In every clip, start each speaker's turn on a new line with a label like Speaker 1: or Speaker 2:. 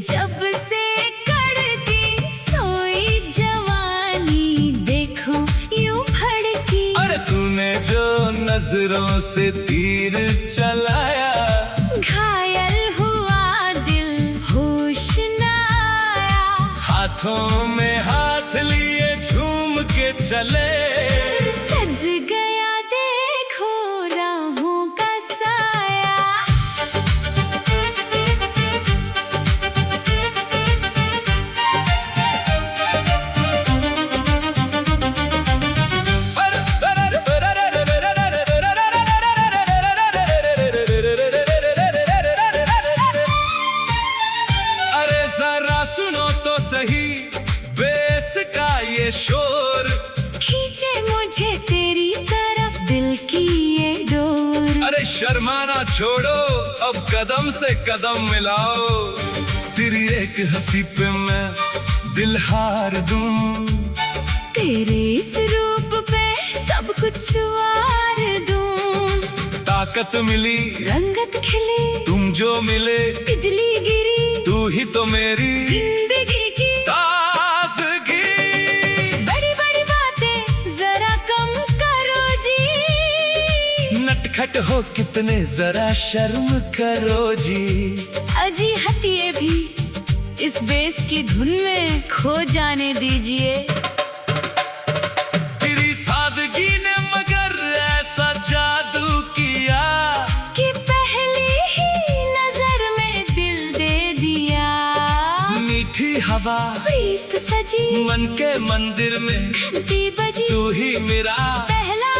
Speaker 1: जब से कड़की सोई जवानी देखो यूं भड़की।
Speaker 2: अरे तूने जो नजरों से तीर चलाया,
Speaker 1: घायल हुआ दिल होश न आया।
Speaker 2: हाथों में हाथ लिए झूम के चले,
Speaker 1: सज गया देखो राहों का साया।
Speaker 2: अरे जरा सुनो तो सही बेस का ये शोर,
Speaker 1: खींचे मुझे तेरी तरफ दिल की ये डोर।
Speaker 2: अरे शर्माना छोड़ो अब कदम से कदम मिलाओ, तेरी एक हंसी पे मैं दिल हार दूं।
Speaker 1: तेरे इस रूप पे सब कुछ वार दूं।
Speaker 2: ताकत मिली
Speaker 1: रंगत खिली
Speaker 2: तुम जो मिले,
Speaker 1: बिजली गिरी
Speaker 2: तू ही तो मेरी
Speaker 1: जिंदगी की
Speaker 2: ताज़गी।
Speaker 1: बड़ी बड़ी बातें जरा कम करो जी,
Speaker 2: नटखट हो कितने जरा शर्म करो जी।
Speaker 1: अजी हटिए भी इस बेस की धुन में खो जाने दीजिए।
Speaker 2: तेरी सादगी ने मगर ऐसा जादू किया
Speaker 1: कि पहली ही नजर में दिल दे दिया।
Speaker 2: मीठी हवा
Speaker 1: प्रीत सजी
Speaker 2: मन के मंदिर में,
Speaker 1: घंटी बजी
Speaker 2: तू ही मेरा
Speaker 1: पहला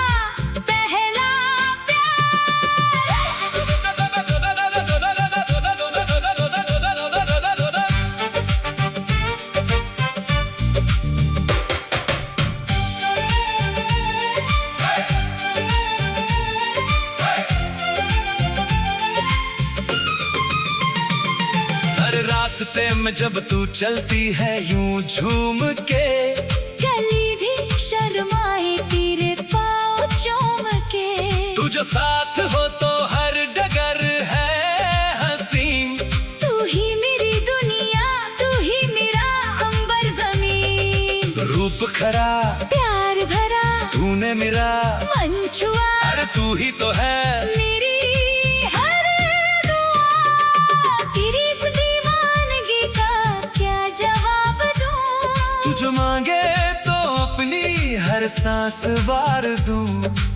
Speaker 1: पहला प्यार।
Speaker 2: हर रास्ते में जब तू चलती है यूं झूम के,
Speaker 1: गली भी शर्माए तेरे पाँव चूम के।
Speaker 2: तू जो साथ हो तो हर डगर है हसीन।
Speaker 1: तू ही मेरी दुनिया, तू ही मेरा अंबर जमीन।
Speaker 2: रूप खरा
Speaker 1: प्यार भरा
Speaker 2: तूने मेरा
Speaker 1: मन छुआ,
Speaker 2: अरे तू ही तो है
Speaker 1: मेरी हर दुआ। तेरी इस दीवानगी का क्या जवाब दूं।
Speaker 2: तू जो मांगे तो अपनी हर सांस वार दूं।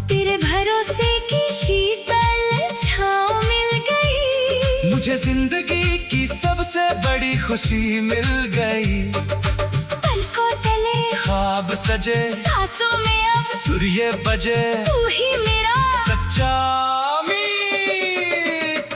Speaker 1: तेरे भरोसे की शीतल छाँव मिल गई,
Speaker 2: मुझे जिंदगी की सबसे बड़ी खुशी मिल गई।
Speaker 1: पलकों तले
Speaker 2: ख्वाब सजे
Speaker 1: सांसों में अब
Speaker 2: सूर्य बजे,
Speaker 1: तू ही मेरा
Speaker 2: सच्चा मीत।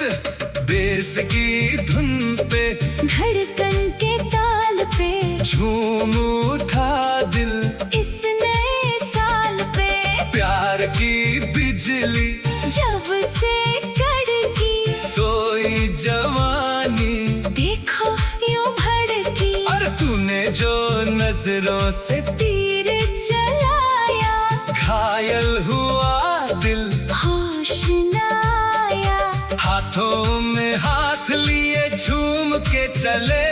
Speaker 2: बेस की धुन पे
Speaker 1: धड़कन के ताल पे
Speaker 2: झूम उठा दिल,
Speaker 1: इस नए साल पे
Speaker 2: प्यार की बिजली
Speaker 1: जब से कड़की
Speaker 2: सोई जवानी।
Speaker 1: देखो यूं भड़की,
Speaker 2: और तूने जो नजरों से
Speaker 1: तीर चलाया।
Speaker 2: घायल हुआ दिल,
Speaker 1: होश न आया।
Speaker 2: हाथों में हाथ लिए झूम के चले,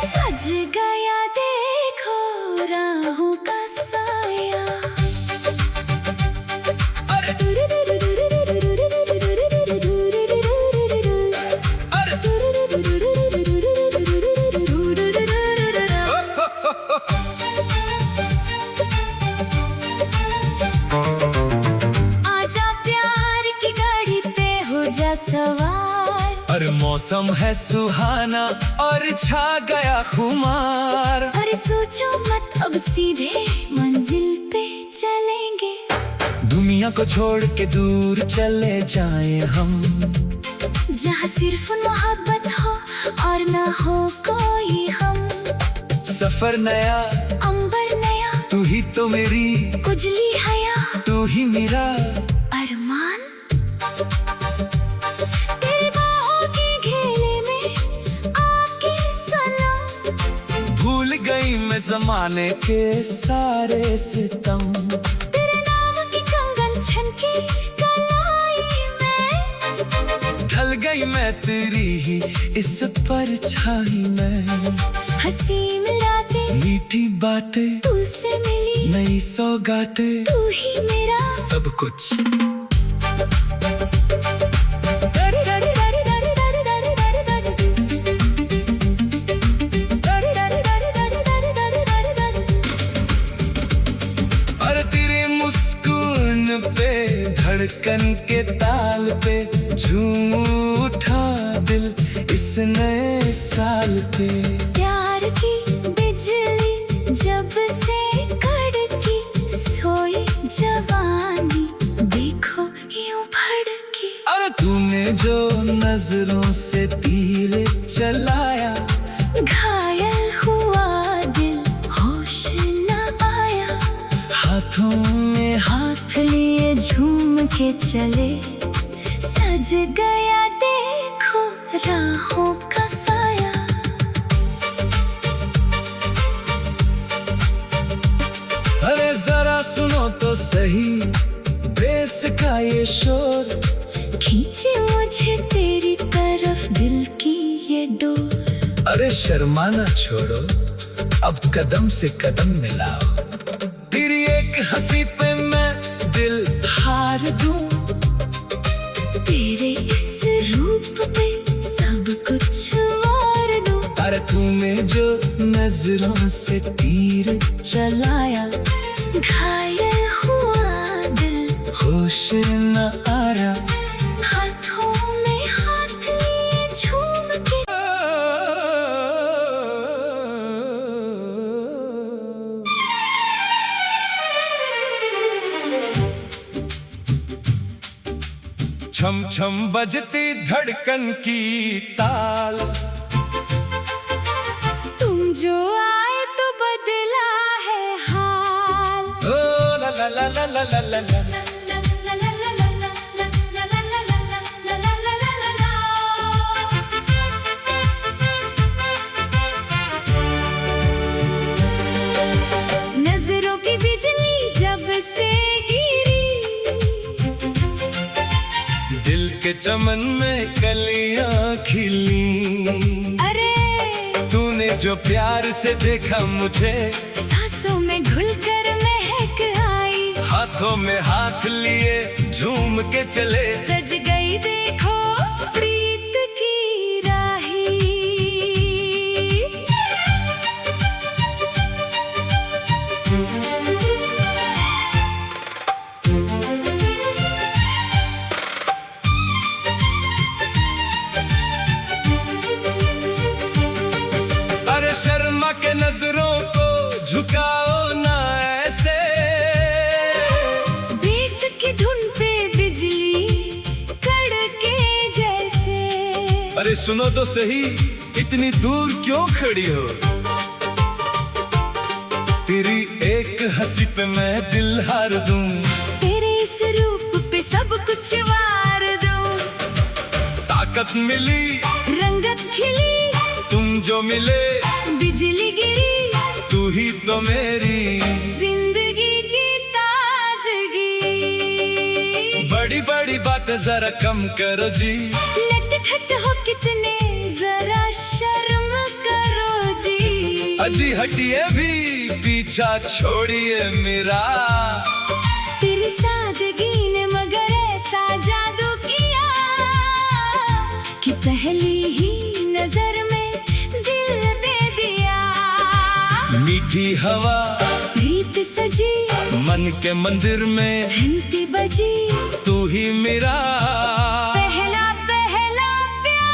Speaker 1: सज गया देखो राहों का साया।
Speaker 2: अरे
Speaker 1: आजा प्यार की गाड़ी पे हो जा सवार।
Speaker 2: अरे मौसम है सुहाना और छा गया खुमार।
Speaker 1: अरे सोचो मत अब सीधे मंजिल पे चलेंगे।
Speaker 2: दुनिया को छोड़ के दूर चले जाएं हम,
Speaker 1: जहाँ सिर्फ मोहब्बत हो और ना हो कोई हम।
Speaker 2: सफर नया,
Speaker 1: अंबर नया,
Speaker 2: तू ही तो मेरी
Speaker 1: उजली हया,
Speaker 2: तू ही मेरा
Speaker 1: अरमान। तेरी बाहों के घेरे में आके सनम,
Speaker 2: भूल गई मैं जमाने के सारे सितम।
Speaker 1: तेरे नाम की कंगन छनके कलाई में,
Speaker 2: ढल गई मैं तेरी ही इस परछाई में।
Speaker 1: हंसी मिलाते
Speaker 2: मीठी बातें
Speaker 1: तुझसे मिली,
Speaker 2: नई सौगातें
Speaker 1: तू ही मेरा
Speaker 2: सब कुछ। और तेरे मुस्कुराने पे धड़कन के ताल पे झूम उठा दिल इस नए साल पे।
Speaker 1: प्यार की बिजली जब से कड़की, सोई जवानी देखो यूं भड़की।
Speaker 2: और तूने जो नजरों से तीर चलाया,
Speaker 1: घायल हुआ दिल होश न आया।
Speaker 2: हाथों
Speaker 1: में हाथ लिए झूम के चले, सज गया देखो राहों का साया।
Speaker 2: अरे जरा सुनो तो सही बेस का ये शोर,
Speaker 1: खींचे मुझे तेरी तरफ दिल की ये डोर।
Speaker 2: अरे शर्माना छोड़ो अब कदम से कदम मिलाओ। तेरी एक हंसी पे मैं दिल हार दूं,
Speaker 1: तेरे इस रूप पे सब कुछ वार दूं।
Speaker 2: अरे तूने जो नजरों से तीर चलाया,
Speaker 1: घायल हुआ दिल
Speaker 2: होश न आ रहा।
Speaker 1: हाथों में हाथ लिए झूम के।
Speaker 2: छम छम बजती धड़कन की ताल,
Speaker 1: तुम जो आए तो बदला है हाल।
Speaker 2: ओ ला ला ला ला ला ला ला ला।
Speaker 1: नजरों की बिजली जब से गिरी,
Speaker 2: दिल के चमन में कलियां खिली।
Speaker 1: अरे
Speaker 2: तूने जो प्यार से देखा मुझे,
Speaker 1: सांसों में घुलकर महक आई।
Speaker 2: हाथों में हाथ लिए झूम के चले,
Speaker 1: सज गई देखो प्रीत की राही।
Speaker 2: अरे शर्मा के नजरों को झुकाओ ना ऐसे,
Speaker 1: बेस की धुन पे बिजली कड़के जैसे।
Speaker 2: अरे सुनो तो सही इतनी दूर क्यों खड़ी हो। तेरी एक हंसी पे मैं दिल हार दूं,
Speaker 1: तेरे इस रूप पे सब कुछ वार दूं।
Speaker 2: ताकत मिली
Speaker 1: रंगत खिली,
Speaker 2: तुम जो मिले
Speaker 1: बिजली गिरी।
Speaker 2: तू ही तो मेरी
Speaker 1: जिंदगी की ताजगी।
Speaker 2: बड़ी बड़ी बातें जरा कम करो जी,
Speaker 1: लटखट हो कितने जरा शर्म करो जी।
Speaker 2: अजी हटिए भी पीछा छोड़िए मेरा।
Speaker 1: तेरी सादगी ने मगर ऐसा जादू किया, कि पहली ही नजर में दिल दे दिया।
Speaker 2: मीठी हवा
Speaker 1: प्रीत सजी,
Speaker 2: मन के मंदिर में
Speaker 1: घंटी बजी।
Speaker 2: तू ही मेरा
Speaker 1: पहला पहला प्यार।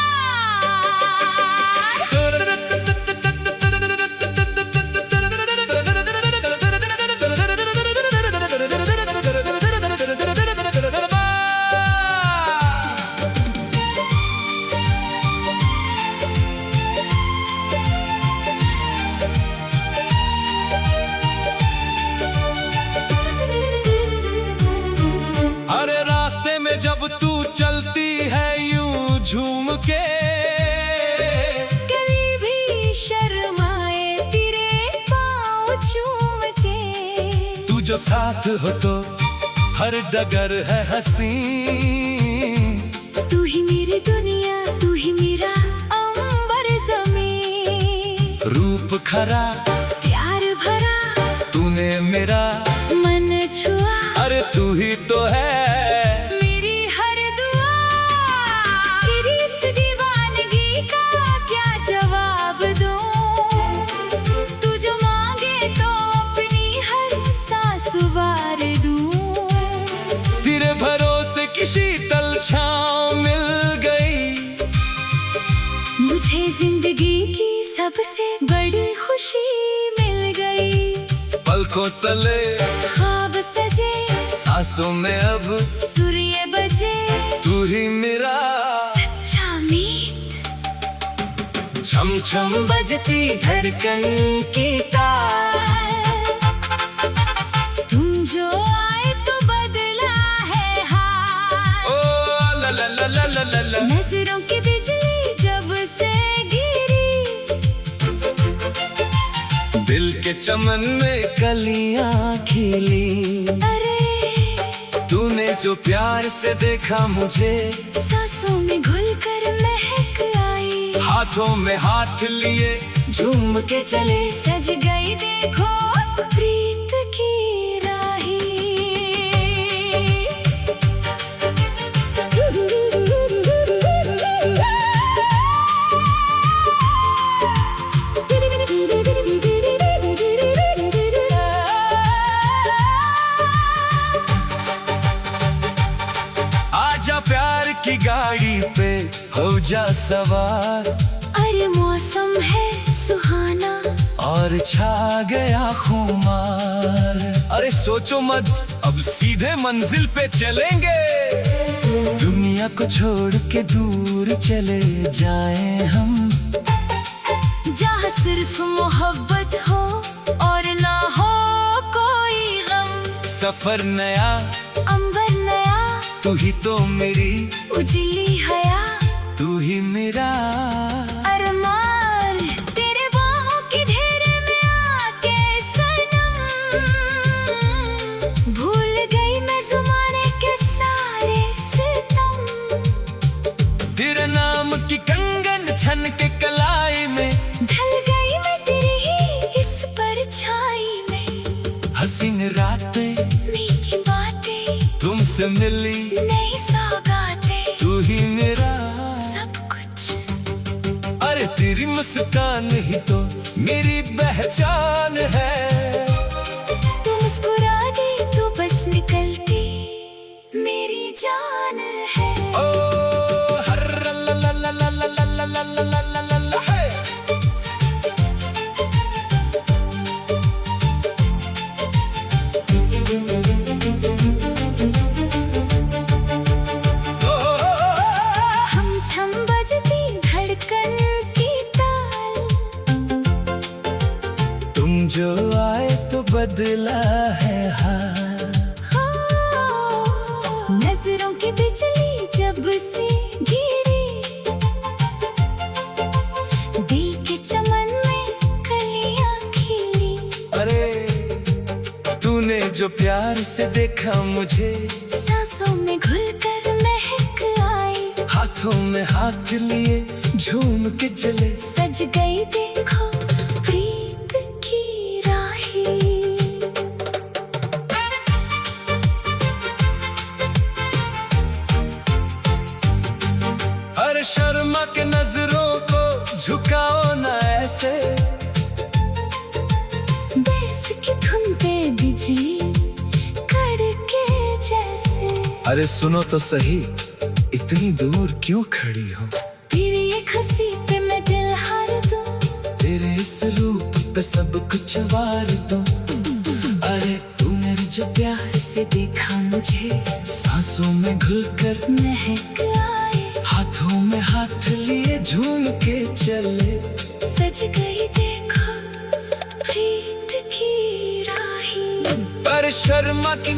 Speaker 2: के।
Speaker 1: कली भी शर्माए तेरे पाँव चूम के।
Speaker 2: तू जो साथ हो तो हर डगर है हंसी।
Speaker 1: तू ही मेरी दुनिया, तू ही मेरा अंबर ज़मीं।
Speaker 2: रूप खरा
Speaker 1: प्यार भरा
Speaker 2: तूने मेरा
Speaker 1: मन छुआ।
Speaker 2: अरे तू ही तो है
Speaker 1: मेरी हर दुआ। तेरी इस दीवानगी का क्या जवाब दूं। तू जो मांगे तो अपनी हर सांस वार दूं।
Speaker 2: तेरे भरोसे की शीतल छाँव मिल गई।
Speaker 1: मुझे जिंदगी की सबसे बड़ी खुशी मिल गई।
Speaker 2: पलकों तले
Speaker 1: ख्वाब सजे,
Speaker 2: सांसों में अब
Speaker 1: सूर्य बजे।
Speaker 2: तू ही मेरा
Speaker 1: सच्चा मीत।
Speaker 2: छम छम
Speaker 1: बजती धड़कन की तार। तुम जो आए तो बदला है हाल।
Speaker 2: ओ ला ला ला ला ला ला ला।
Speaker 1: नजरों की बिजली जब से गिरी।
Speaker 2: दिल के चमन में कलियां खिली।
Speaker 1: अरे
Speaker 2: तूने जो प्यार से देखा मुझे,
Speaker 1: सांसों में घुलकर महक आई।
Speaker 2: हाथों में हाथ लिए
Speaker 1: झूम के चले, सज गई देखो प्रीत की राही।
Speaker 2: आजा प्यार की गाड़ी पे हो जा सवार।
Speaker 1: अरे मौसम है सुहाना
Speaker 2: और छा गया खुमार। अरे सोचो मत, अब सीधे मंजिल पे चलेंगे। दुनिया को छोड़ के दूर चले जाएं हम।
Speaker 1: जहाँ सिर्फ मोहब्बत हो और ना हो कोई गम।
Speaker 2: सफर नया,
Speaker 1: अंबर नया,
Speaker 2: तू ही तो मेरी
Speaker 1: उजली हया।
Speaker 2: तू ही मेरा
Speaker 1: अरमान। तेरे बाहों की घेरे में आके सनम। भूल गई मैं ज़माने के सारे सितम।
Speaker 2: तेरे नाम की कंगन छन के कलाई में।
Speaker 1: ढल गई मैं तेरी ही इस परछाई में।
Speaker 2: हसीन रातें,
Speaker 1: मीठी बातें,
Speaker 2: तुमसे मिली
Speaker 1: नई सौगातें।
Speaker 2: तू ही मेरा
Speaker 1: सब कुछ।
Speaker 2: अरे तेरी मुस्कान ही तो मेरी पहचान है।
Speaker 1: तू मुस्कुरा दी तो बस निकलती मेरी जान है।
Speaker 2: ओ हर ला ला ला ला ला ला ला ला ला ला ला ला है।
Speaker 1: हम छम बजती धड़कन की ताल।
Speaker 2: तुम जो आए तो बदला है हाल।
Speaker 1: नजरों की बिजली जब से गिरी। दिल के चमन में कलियां खिली।
Speaker 2: अरे तूने जो प्यार से देखा मुझे,
Speaker 1: सांसों में घुलकर महक आई।
Speaker 2: हाथों में हाथ लिए झूम के चले।
Speaker 1: सज गई देखो प्रीत की राही।
Speaker 2: हर शर्मा के नजरों को झुकाओ ना ऐसे।
Speaker 1: बेस की धुन पे बिजली कड़के जैसे।
Speaker 2: अरे सुनो तो सही, इतनी दूर क्यों खड़ी हो।
Speaker 1: तेरी एक हंसी पे मैं दिल हार दूं।
Speaker 2: तेरे इस रूप पे सब कुछ वार दूं। अरे तूने जो प्यार से देखा मुझे, सांसों में घुलकर
Speaker 1: महक आए।
Speaker 2: हाथों में हाथ लिए झूम के चले।
Speaker 1: सज गई देखो प्रीत की राही।
Speaker 2: पर शर्मा की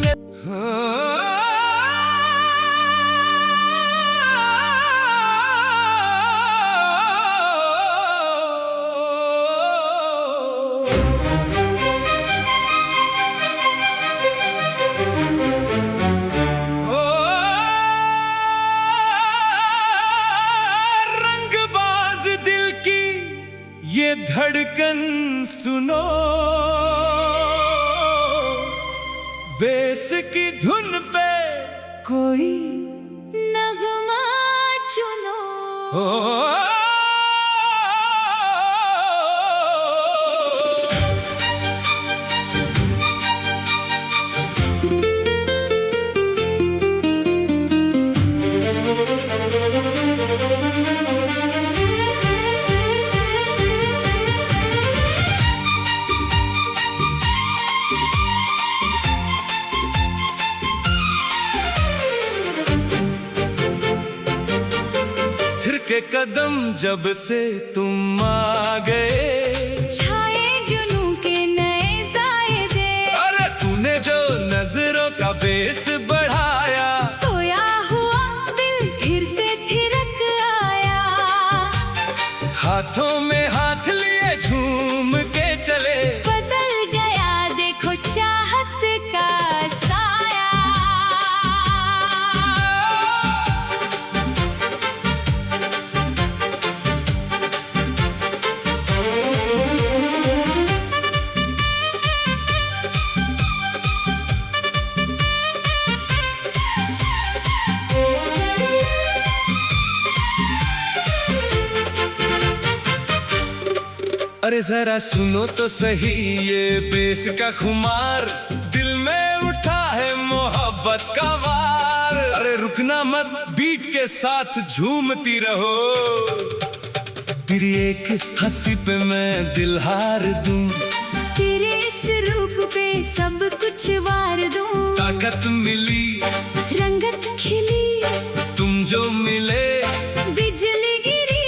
Speaker 2: धड़कन सुनो, बेस की धुन पे कोई
Speaker 1: नगमा चुनो।
Speaker 2: के कदम जब से तुम आ गए,
Speaker 1: छाए जुनू के नए जायदे।
Speaker 2: अरे तूने जो नजरों का बेस बढ़ाया,
Speaker 1: सोया हुआ दिल फिर से थिरक आया।
Speaker 2: हाथों में हाथ लिए झूम के चले,
Speaker 1: बदल गया देखो चाहत का साया।
Speaker 2: अरे जरा सुनो तो सही ये बेस का खुमार, दिल में उठा है मोहब्बत का वार। अरे रुकना मत, बीट के साथ झूमती रहो, तेरी एक हंसी पे मैं दिल हार दूं,
Speaker 1: तेरे इस रूप पे सब कुछ वार दूं।
Speaker 2: ताकत मिली,
Speaker 1: रंगत खिली,
Speaker 2: तुम जो मिले,
Speaker 1: बिजली गिरी,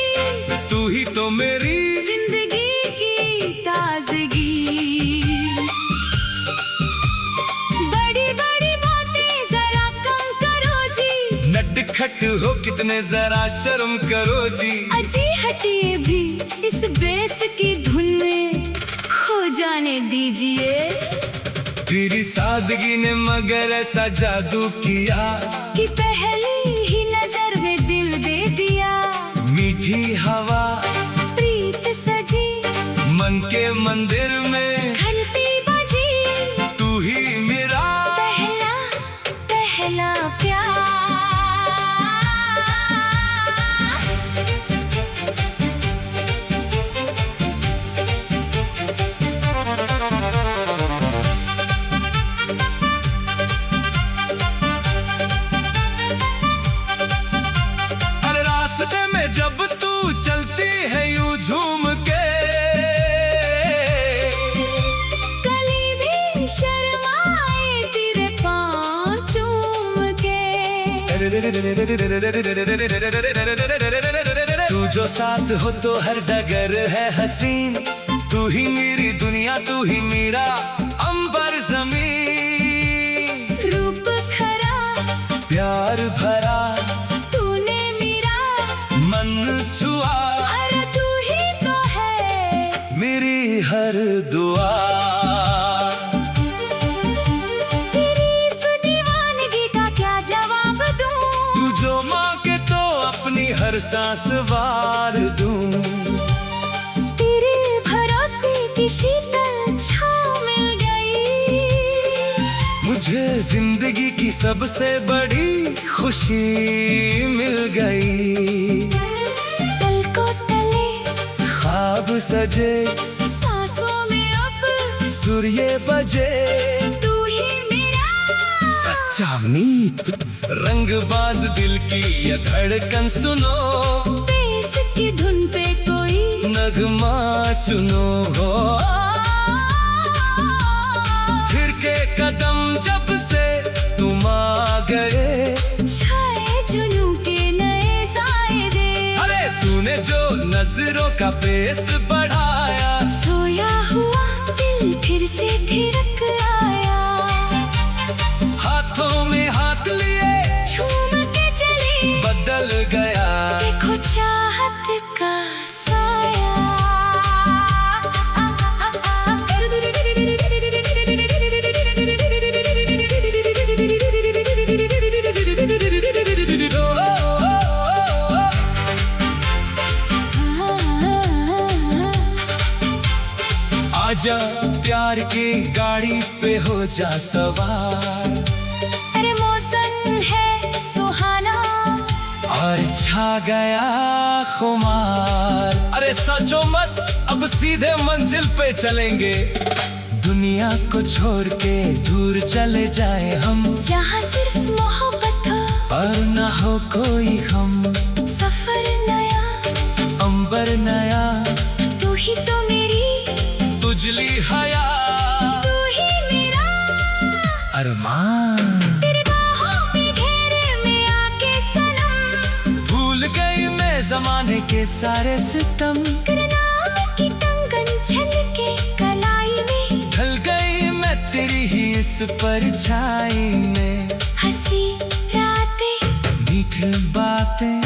Speaker 2: तू ही तो मेरी
Speaker 1: जिंदगी की ताजगी। बड़ी बड़ी बातें जरा कम करो जी,
Speaker 2: नटखट हो कितने जरा शर्म करो जी।
Speaker 1: अजी हटिए भी इस बेस की धुन में खो जाने दीजिए।
Speaker 2: तेरी सादगी ने मगर ऐसा जादू किया,
Speaker 1: कि पहली ही नजर में दिल दे दिया।
Speaker 2: मीठी हवा
Speaker 1: प्रीत सजी,
Speaker 2: मन के मंदिर में
Speaker 1: घंटी बजी,
Speaker 2: तू ही मेरा
Speaker 1: पहला पहला प्यार।
Speaker 2: अरे रास्ते में जब तू चलती है यूं झूम के,
Speaker 1: कली भी शर्माए तेरे पाँव चूम के।
Speaker 2: तू जो साथ हो तो हर डगर है हसीन, तू ही मेरी दुनिया, तू ही मेरा अंबर जमीन।
Speaker 1: रूप खरा
Speaker 2: प्यार भरा
Speaker 1: तूने मेरा
Speaker 2: मन छुआ,
Speaker 1: अरे तू ही तो है
Speaker 2: मेरी हर दुआ।
Speaker 1: तेरी इस दीवानगी का क्या जवाब दूं?
Speaker 2: तू जो मांगे तो अपनी हर सांस वार दूं,
Speaker 1: तेरे भरोसे की शीतल छाँव मिल गई।
Speaker 2: मुझे जिंदगी की सबसे बड़ी खुशी मिल गई।
Speaker 1: तल को तले
Speaker 2: ख्वाब सजे,
Speaker 1: सांसों में अब
Speaker 2: सूर्य बजे,
Speaker 1: तू ही मेरा
Speaker 2: सच्चा मीत। रंगबाज दिल की ये धड़कन सुनो,
Speaker 1: बेस की धुन पे कोई
Speaker 2: नगमा चुनो हो। फिर के कदम जब से तुम आ गए,
Speaker 1: छाए जुनू के नए सायदे।
Speaker 2: अरे तूने जो नजरों का बेस बढ़ाया,
Speaker 1: सोया हुआ दिल फिर से थिरक आया।
Speaker 2: हाथों में हाथ लिए
Speaker 1: झूम के चली,
Speaker 2: बदल गया
Speaker 1: देखो चाहत का साया।
Speaker 2: आजा प्यार की गाड़ी पे हो जा सवार।
Speaker 1: अरे मौसम है सुहाना
Speaker 2: और छा गया खुमार। अरे सचो मत अब सीधे मंजिल पे चलेंगे, दुनिया को छोड़ के दूर चले जाए हम,
Speaker 1: जहाँ सिर्फ मोहब्बत हो
Speaker 2: और न हो कोई हम।
Speaker 1: सफर नया
Speaker 2: अंबर नया
Speaker 1: तू ही तो मेरी
Speaker 2: उजली हया,
Speaker 1: तू ही मेरा
Speaker 2: अरमान।
Speaker 1: तेरे बाहों में घेरे में आके सनम,
Speaker 2: भूल गई मैं जमाने के सारे सितम।
Speaker 1: तेरे नाम की टंगन झलके कलाई में,
Speaker 2: ढल गई मैं तेरी ही इस परछाई में।
Speaker 1: हंसी रातें
Speaker 2: मीठी बातें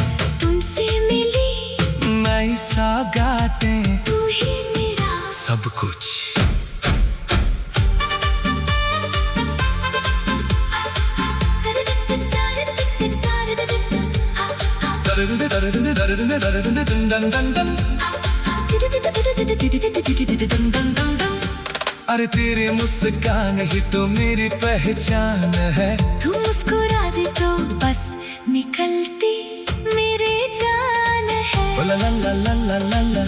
Speaker 1: तुमसे मिली,
Speaker 2: नई सौगातें,
Speaker 1: तू ही मेरा
Speaker 2: सब कुछ। अरे तेरे मुस्कान ही तो मेरी पहचान है,
Speaker 1: तू मुस्कुरा दे तो बस निकलती मेरे जान है।
Speaker 2: ओ ला ला ला ला ला ला ला।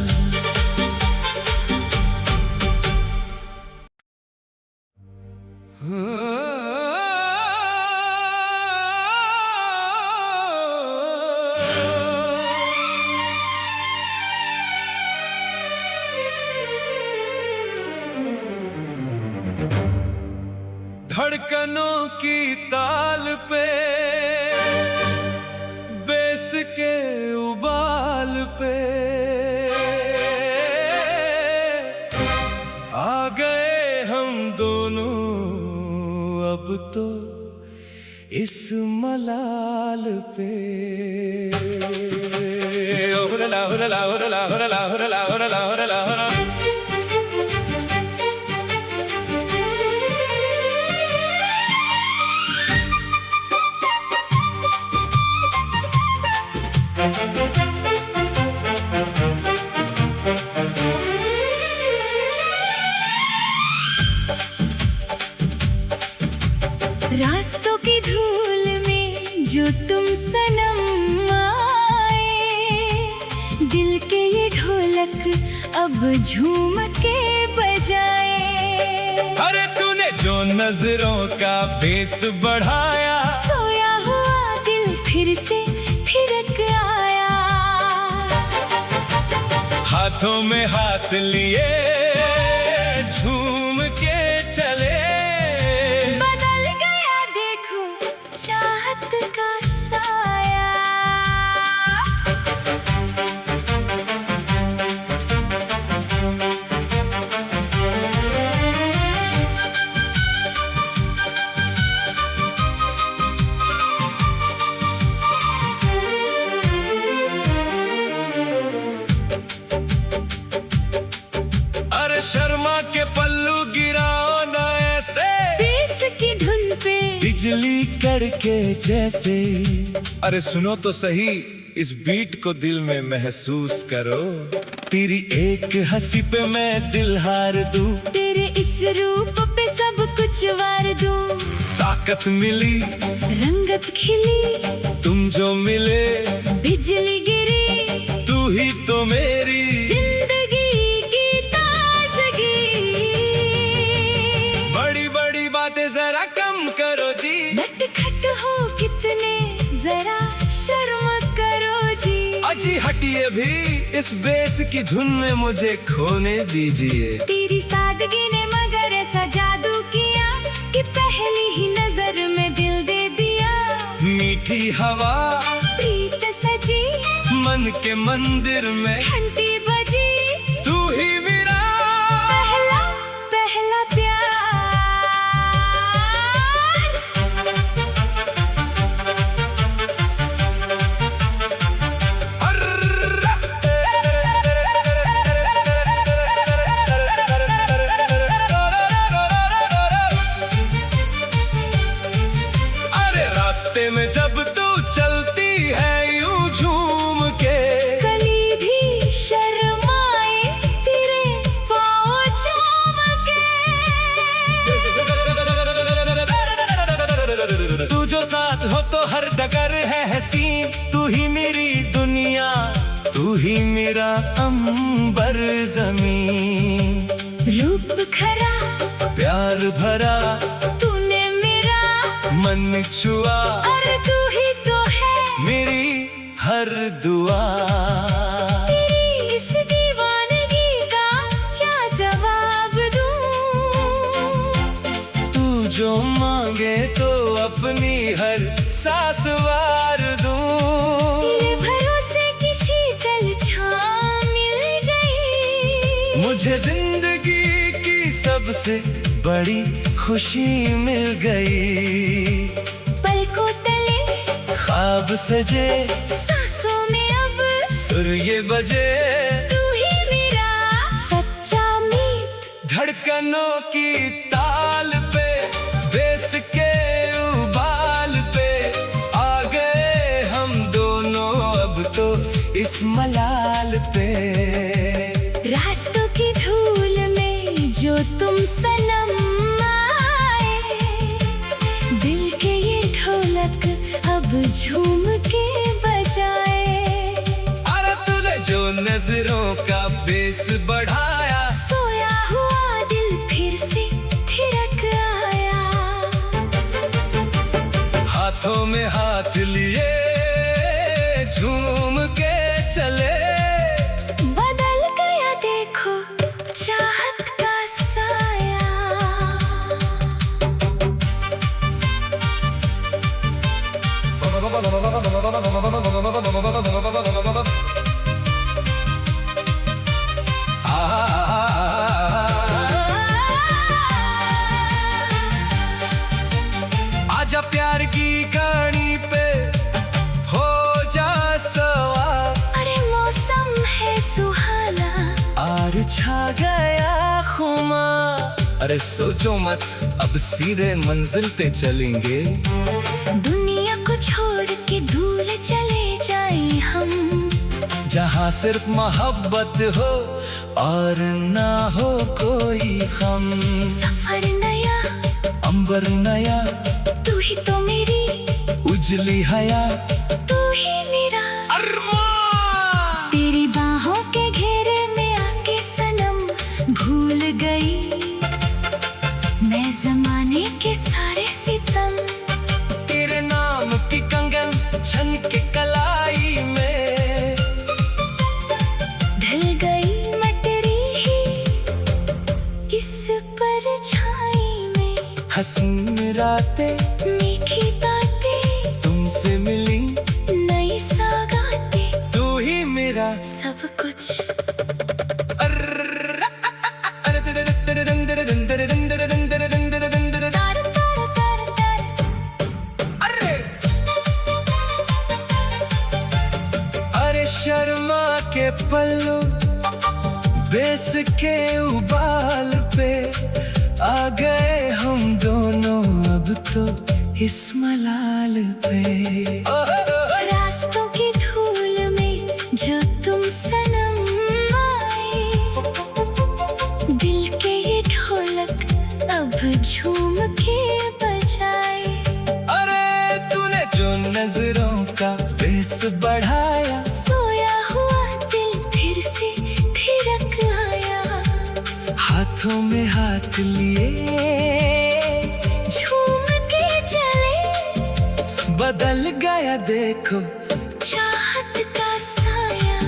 Speaker 2: धड़कनों की ताल पे बेस के उबाल पे आ गए हम दोनों अब तो इस मलाल पे। हो ला ला हो ला ला हो ला ला हो ला ला हो ला ला हो ला ला हो ला ला हो ला।
Speaker 1: रास्तों की धूल में जो तुम सनम आए, दिल के ये ढोलक अब झूम के बजाए।
Speaker 2: अरे तूने जो नजरों का बेस बढ़ाया,
Speaker 1: सोया हुआ दिल फिर से थिरक आया।
Speaker 2: हाथों में हाथ लिए झूम के चले,
Speaker 1: बदल गया देखो चाहत का साया।
Speaker 2: अरे शर्मा के पल्लू गिराओ ना ऐसे,
Speaker 1: बेस की धुन पे
Speaker 2: बिजली कड़के जैसे। अरे सुनो तो सही इस बीट को दिल में महसूस करो, तेरी एक हंसी पे मैं दिल हार दूं,
Speaker 1: तेरे इस रूप पे सब कुछ वार दूं।
Speaker 2: ताकत मिली
Speaker 1: रंगत खिली
Speaker 2: तुम जो मिले,
Speaker 1: बिजली गिरी
Speaker 2: तू ही तो मेरी
Speaker 1: जिंदगी की ताजगी।
Speaker 2: बड़ी बड़ी बातें जरा कम करो जी,
Speaker 1: नटखट हो कितने जरा शर्म करो जी।
Speaker 2: अजी हटिए भी इस बेस की धुन में मुझे खोने दीजिए।
Speaker 1: तेरी सादगी ने मगर ऐसा जादू किया कि पहली ही नजर में दिल दे दिया।
Speaker 2: मीठी हवा
Speaker 1: प्रीत सजी
Speaker 2: मन के मंदिर में,
Speaker 1: घंटी बजी
Speaker 2: तू ही मेरा
Speaker 1: पहला पहला प्यार।
Speaker 2: अरे रास्ते में जब तू चलती है यूं झूम के,
Speaker 1: कली भी
Speaker 2: हर डगर है हसीन, तू ही मेरी दुनिया, तू ही मेरा अंबर जमीन।
Speaker 1: रूप खरा
Speaker 2: प्यार भरा
Speaker 1: तूने मेरा
Speaker 2: मन छुआ,
Speaker 1: और तू ही तो है
Speaker 2: मेरी हर दुआ।
Speaker 1: तेरी इस दीवानगी का क्या जवाब दूं?
Speaker 2: तू जो मांगे तो अपनी हर सांस वार दूं।
Speaker 1: तेरे भरोसे की शीतल छाँव मिल गई,
Speaker 2: मुझे जिंदगी की सबसे बड़ी खुशी मिल गई।
Speaker 1: पलकों तले
Speaker 2: ख्वाब सजे,
Speaker 1: सांसों में अब
Speaker 2: सुर ये बजे,
Speaker 1: तू ही मेरा सच्चा मीत।
Speaker 2: धड़कनों की ताल पे, बेस के उबाल पे आ गए हम दोनों अब तो इस मलाल पे।
Speaker 1: रास्तों की धूल में जो तुम सनम आए, दिल के ये ढोलक अब झूम के बजाए।
Speaker 2: अरे तूने जो नजरों का बेस बढ़ाया,
Speaker 1: सोया हुआ दिल फिर से थिरक आया।
Speaker 2: हाथों में हाथ लिए झूम के चले,
Speaker 1: बदल गया देखो चाहत का साया।
Speaker 2: आजा प्यार की कहानी पे हो जा सवार,
Speaker 1: अरे मौसम है सुहाना,
Speaker 2: आर छा गया खुमार। अरे सोचो मत, अब सीधे मंजिल पे चलेंगे।
Speaker 1: दुनिया को छोड़ के दूर चले जाएं हम,
Speaker 2: जहाँ सिर्फ मोहब्बत हो और ना हो कोई गम।
Speaker 1: सफर नया
Speaker 2: अंबर नया,
Speaker 1: तू ही तो मेरी
Speaker 2: उजली हया
Speaker 1: तू ही मेरा
Speaker 2: अरमान।
Speaker 1: तेरी बाहों के घेरे में आके सनम भूल गई मैं जमाने के सारे सितम।
Speaker 2: तेरे नाम की कंगन छन के कलाई में
Speaker 1: ढल गई मैं तेरी ही इस परछाई में।
Speaker 2: हसीन रातें
Speaker 1: मीठी बातें
Speaker 2: तुमसे मिली,
Speaker 1: नई सौगातें,
Speaker 2: तू ही मेरा
Speaker 1: सब कुछ। तार तार तार तार,
Speaker 2: अरे शर्मा के पल्लू बेस के उबाल पे आ गए हम दोनों अब तो इस मलाल पे।
Speaker 1: रास्तों की धूल में जो तुम सनम आए, दिल के ये ढोलक अब झूम के बजाए।
Speaker 2: अरे तूने जो नजरों का बेस बढ़ाया,
Speaker 1: सोया हुआ दिल फिर से थिरक आया।
Speaker 2: हाथों में हाथ लिए
Speaker 1: झूम के चले,
Speaker 2: बदल गया देखो
Speaker 1: चाहत का साया।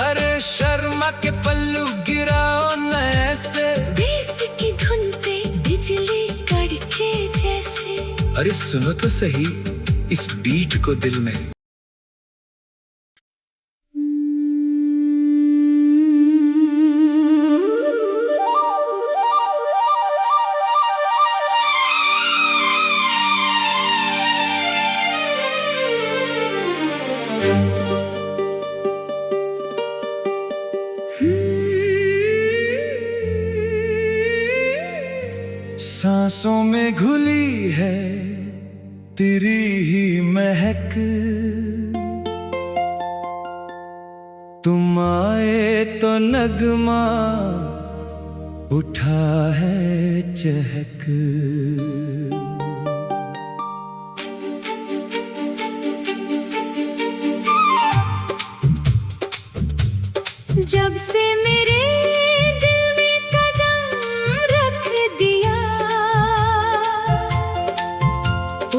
Speaker 2: अरे शर्मा के पल्लू गिराओ न ऐसे,
Speaker 1: बेस की धुन पे बिजली कड़के जैसे।
Speaker 2: अरे सुनो तो सही इस बीट को दिल में। सांसों में घुली है तेरी ही महक, तुम आए तो नगमा उठा है चहक।
Speaker 1: जब से मेरे दिल में कदम रख दिया,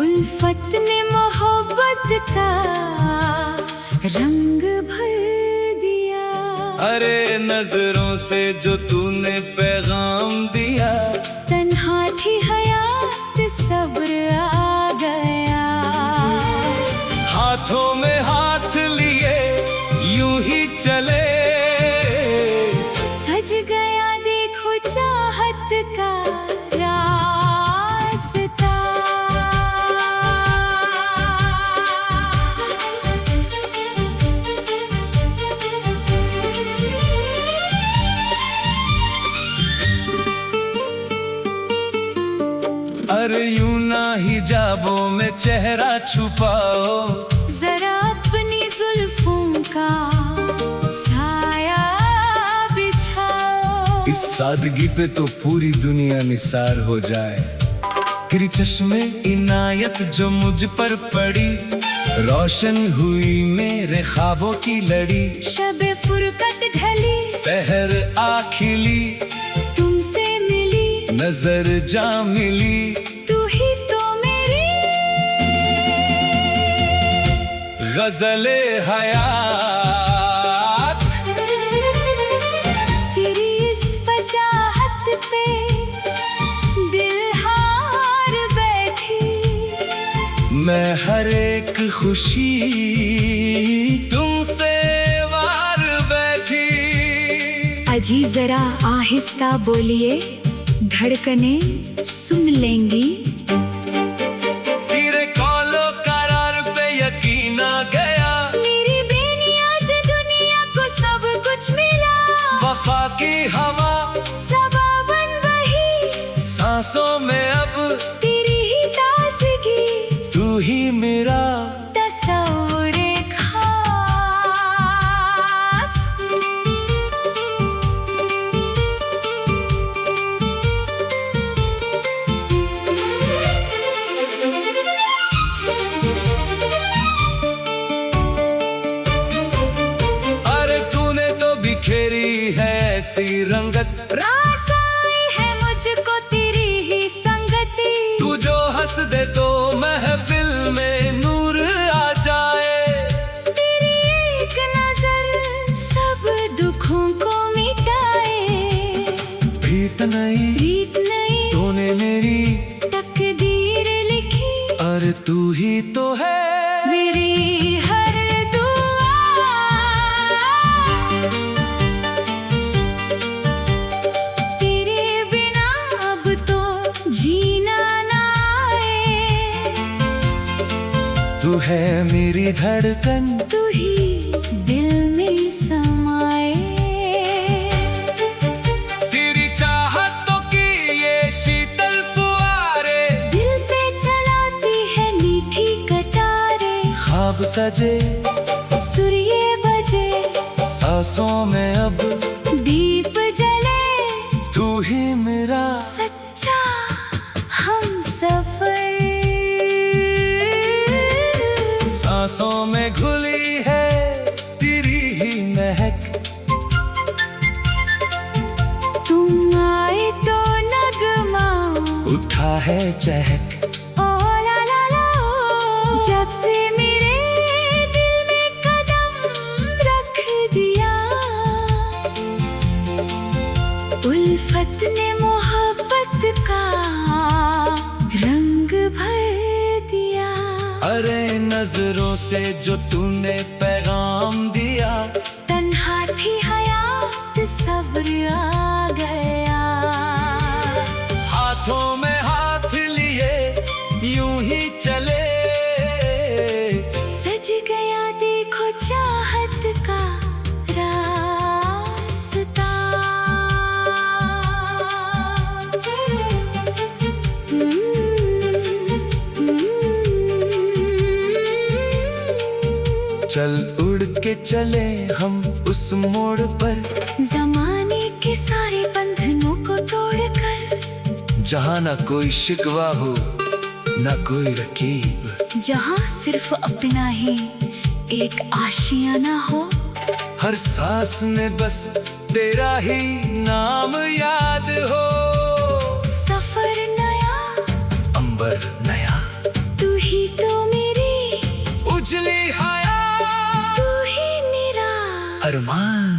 Speaker 1: उल्फत ने मोहब्बत का रंग भर दिया।
Speaker 2: अरे नजरों से जो तूने पैगाम दिया,
Speaker 1: तन्हा थी हयात सब्र आ गया।
Speaker 2: हाथों में हाथ लिए यूं ही चले,
Speaker 1: सज गया देखो चाहत का रास्ता।
Speaker 2: अरे यूं ना हिजाबों में चेहरा छुपाओ,
Speaker 1: जरा अपनी जुल्फों का साया बिछाओ।
Speaker 2: इस सादगी पे तो पूरी दुनिया निसार हो जाए। तेरी चश्मे इनायत जो मुझ पर पड़ी, रोशन हुई मेरे ख्वाबों की लड़ी।
Speaker 1: शबे फुरकत ढली,
Speaker 2: सहर आ खिली,
Speaker 1: तुमसे मिली
Speaker 2: नजर जा मिली।
Speaker 1: तू ही तो मेरी
Speaker 2: गजले हयात।
Speaker 1: तेरी इस फसाहत पे दिल हार बैठी।
Speaker 2: मैं हर एक खुशी तुमसे वार बैठी।
Speaker 1: अजी जरा आहिस्ता बोलिए, धड़कने सुन लेंगी।
Speaker 2: तेरे कौलो करार पे यकीन आ गया,
Speaker 1: मेरी बेनियाज़ दुनिया को सब कुछ मिला।
Speaker 2: वफा की हवा
Speaker 1: सबाबन वही,
Speaker 2: सांसों में अब
Speaker 1: तेरी ही ताज़गी।
Speaker 2: तू ही मेरा
Speaker 1: तस्वुरे खास।
Speaker 2: अरे तूने तो बिखेरी है ऐसी रंगत,
Speaker 1: रास आई है मुझको तेरी ही संगति।
Speaker 2: तू जो हंस दे तो महफिल में नूर आ जाए।
Speaker 1: तेरी एक नजर सब दुखों को मिटाए।
Speaker 2: प्रीत नहीं
Speaker 1: रीत नहीं
Speaker 2: तूने मेरी,
Speaker 1: तकदीर लिखी।
Speaker 2: अरे तू ही तो है
Speaker 1: मेरी हर दुआ। तेरे बिना अब तो जीना ना आए।
Speaker 2: तू है मेरी धड़कन,
Speaker 1: तू ही दिल में समाए।
Speaker 2: तेरी चाहतों की ये शीतल फुआरे,
Speaker 1: दिल पे चलाती है मीठी कटारे।
Speaker 2: ख्वाब सजे
Speaker 1: सुरिये बजे,
Speaker 2: सांसों में अब
Speaker 1: दीप जले।
Speaker 2: तू ही मेरा
Speaker 1: सच्चा हम सफर।
Speaker 2: सांसों में घुली है तेरी ही महक।
Speaker 1: तुम आए तो नगमा
Speaker 2: उठा है चहक।
Speaker 1: ओ ला ला ला ओ। जब से मेरे दिल में कदम रख दिया, उल्फत ने मोहब्बत का रंग भर दिया।
Speaker 2: अरे नजरों से जो तूने पैगाम दिया,
Speaker 1: तन्हा थी हयात सब्र आ गया।
Speaker 2: हाथों में हाथ लिए यूं ही चले,
Speaker 1: सज गया देखो चाहत का रास्ता।
Speaker 2: चल उड़ के चले हम उस मोड़ पर,
Speaker 1: जमाने के सारे बंधनों को तोड़कर,
Speaker 2: जहाँ ना कोई शिकवा हो ना कोई रकीब,
Speaker 1: जहाँ सिर्फ अपना ही एक आशियाना हो।
Speaker 2: हर सांस में बस तेरा ही नाम याद हो।
Speaker 1: सफर नया,
Speaker 2: अंबर नया,
Speaker 1: तू ही तो मेरी
Speaker 2: उजली हया,
Speaker 1: तू ही मेरा
Speaker 2: अरमान।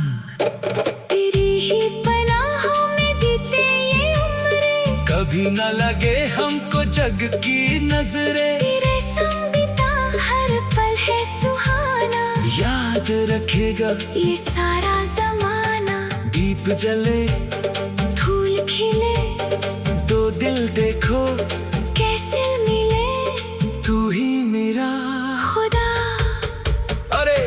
Speaker 1: तेरी ही पनाहों में बीते ये उम्रें,
Speaker 2: कभी न लगे हमको जग की नजरें,
Speaker 1: तेरे संग बीता हर पल है सुहाना।
Speaker 2: याद रखेगा
Speaker 1: ये सारा जमाना,
Speaker 2: दीप जले
Speaker 1: धूल खिले,
Speaker 2: दो दिल देखो
Speaker 1: कैसे मिले,
Speaker 2: तू ही मेरा
Speaker 1: खुदा।
Speaker 2: अरे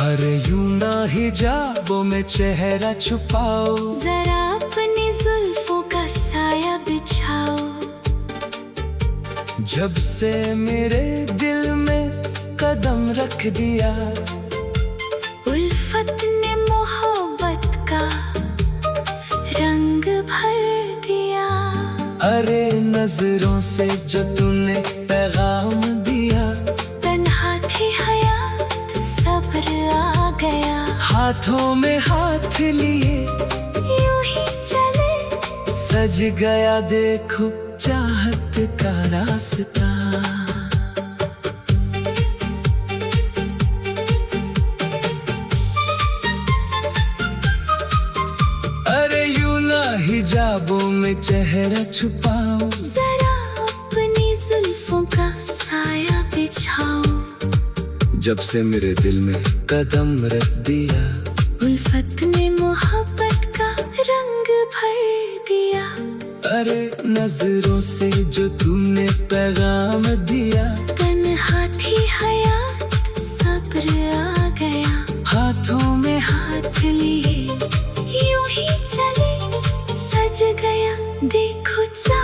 Speaker 2: अरे यूं ना हिजाबों में चेहरा छुपाओ,
Speaker 1: जरा अपनी जुल्फों का साया बिछाओ।
Speaker 2: जब से मेरे दिल में कदम रख दिया,
Speaker 1: उल्फत ने मोहब्बत का रंग भर दिया।
Speaker 2: अरे नजरों से जो तूने पैगाम दिया,
Speaker 1: तन्हा थी हयात सब्र आ गया।
Speaker 2: हाथों में हाथ लिए
Speaker 1: यूं ही चले,
Speaker 2: सज गया देखो चाहत का रास्ता। अरे यूं ना हिजाबों में चेहरा छुपाओ,
Speaker 1: जरा अपनी जुल्फों का साया बिछाओ।
Speaker 2: जब से मेरे दिल में कदम रख दिया,
Speaker 1: उल्फत ने मोहब्बत का रंग भर दिया।
Speaker 2: अरे नजरों से जो तूने पैगाम दिया,
Speaker 1: तन्हा थी हयात सब्र आ गया।
Speaker 2: हाथों में
Speaker 1: हाथ लिए यूं ही चले, सज गया देखो चा